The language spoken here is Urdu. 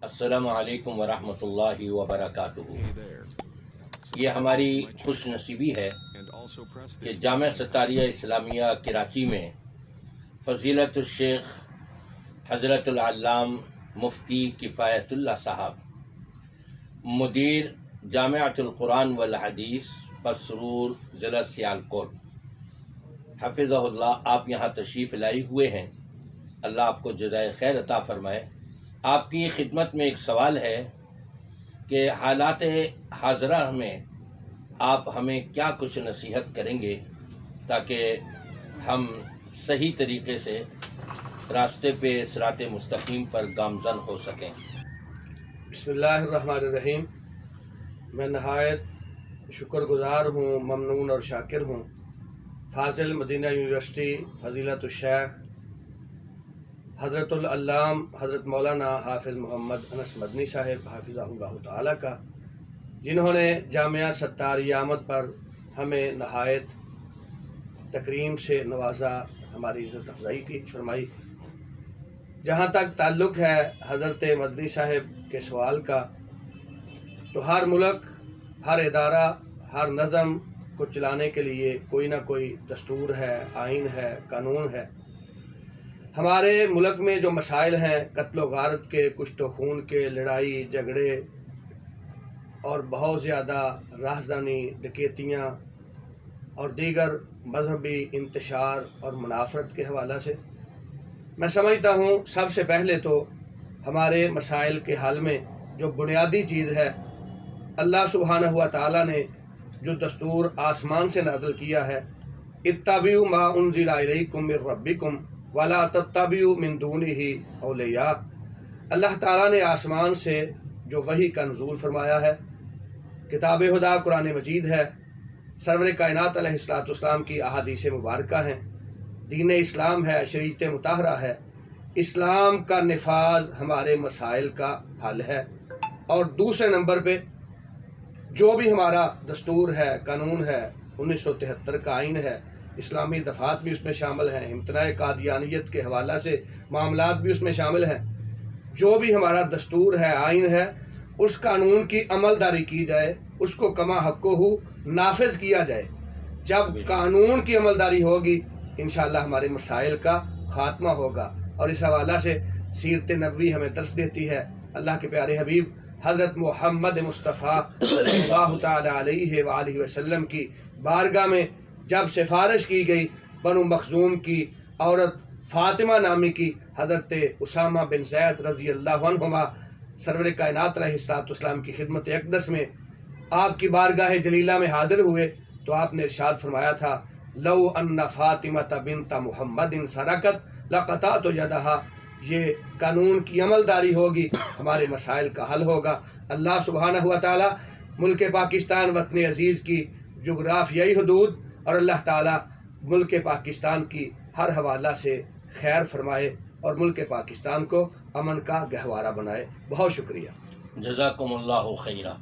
السلام علیکم ورحمۃ اللہ وبرکاتہ۔ یہ ہماری خوش نصیبی ہے کہ جامعہ ستاریہ اسلامیہ کراچی میں فضیلت الشیخ حضرت العلام مفتی کفایت اللہ صاحب مدیر جامعۃ القرآن والحدیث پسرور ضلع سیالکوٹ حفظہ اللہ، آپ یہاں تشریف لائے ہوئے ہیں۔ اللہ آپ کو جزائے خیر عطا فرمائے۔ آپ کی خدمت میں ایک سوال ہے کہ حالات حاضرہ میں آپ ہمیں کیا کچھ نصیحت کریں گے تاکہ ہم صحیح طریقے سے راستے پہ صراط مستقیم پر گامزن ہو سکیں۔ بسم اللہ الرحمن الرحیم۔ میں نہایت شکر گزار ہوں، ممنون اور شاکر ہوں فاضل مدینہ یونیورسٹی فضیلت الشیخ حضرت العلام حضرت مولانا حافظ محمد انس مدنی صاحب حافظہ اللہ تعالیٰ کا، جنہوں نے جامعہ ستاریہ آمد پر ہمیں نہایت تکریم سے نوازا، ہماری عزت افزائی کی فرمائی۔ جہاں تک تعلق ہے حضرت مدنی صاحب کے سوال کا، تو ہر ملک، ہر ادارہ، ہر نظم کو چلانے کے لیے کوئی نہ کوئی دستور ہے، آئین ہے، قانون ہے۔ ہمارے ملک میں جو مسائل ہیں قتل و غارت کے، کشت و خون کے، لڑائی جھگڑے اور بہت زیادہ رازدانی، ڈکیتیاں اور دیگر مذہبی انتشار اور منافرت کے حوالہ سے، میں سمجھتا ہوں سب سے پہلے تو ہمارے مسائل کے حل میں جو بنیادی چیز ہے، اللہ سبحانہ و تعالیٰ نے جو دستور آسمان سے نازل کیا ہے، اتبعوا ما انزل الیکم من ربکم ولا تتبعوا من دونہ اولیاء، اللہ تعالیٰ نے آسمان سے جو وحی کا نزول فرمایا ہے، کتاب خدا قرآن مجید ہے، سرور کائنات علیہ الصلوۃ والسلام کی احادیث مبارکہ ہیں، دین اسلام ہے، شریعت مطہرہ ہے، اسلام کا نفاذ ہمارے مسائل کا حل ہے۔ اور دوسرے نمبر پہ جو بھی ہمارا دستور ہے، قانون ہے، 1973 کا آئین ہے، اسلامی دفعات بھی اس میں شامل ہیں، امتناع قادیانیت کے حوالہ سے معاملات بھی اس میں شامل ہیں۔ جو بھی ہمارا دستور ہے، آئین ہے، اس قانون کی عمل داری کی جائے، اس کو کما حقہ نافذ کیا جائے۔ جب قانون کی عمل داری ہوگی، انشاءاللہ ہمارے مسائل کا خاتمہ ہوگا۔ اور اس حوالہ سے سیرت نبوی ہمیں درس دیتی ہے۔ اللہ کے پیارے حبیب حضرت محمد مصطفیٰ صلی اللہ تعالی علیہ وآلہ وسلم کی بارگاہ میں جب سفارش کی گئی، بنو مخزوم کی عورت فاطمہ نامی کی حضرت اسامہ بن زید رضی اللہ عنہما سرور کائنات علیہ الصلوۃ والسلام کی خدمت اقدس میں آپ کی بارگاہ جلیلہ میں حاضر ہوئے، تو آپ نے ارشاد فرمایا تھا، لو ان فاطمہ بنت محمد سرقت لقطعت یدہا۔ یہ قانون کی عمل داری ہوگی، ہمارے مسائل کا حل ہوگا۔ اللہ سبحانہ و تعالیٰ ملک پاکستان وطن عزیز کی جغرافیائی حدود اور اللہ تعالیٰ ملک پاکستان کی ہر حوالہ سے خیر فرمائے اور ملک پاکستان کو امن کا گہوارہ بنائے۔ بہت شکریہ۔ جزاکم اللہ خیرہ۔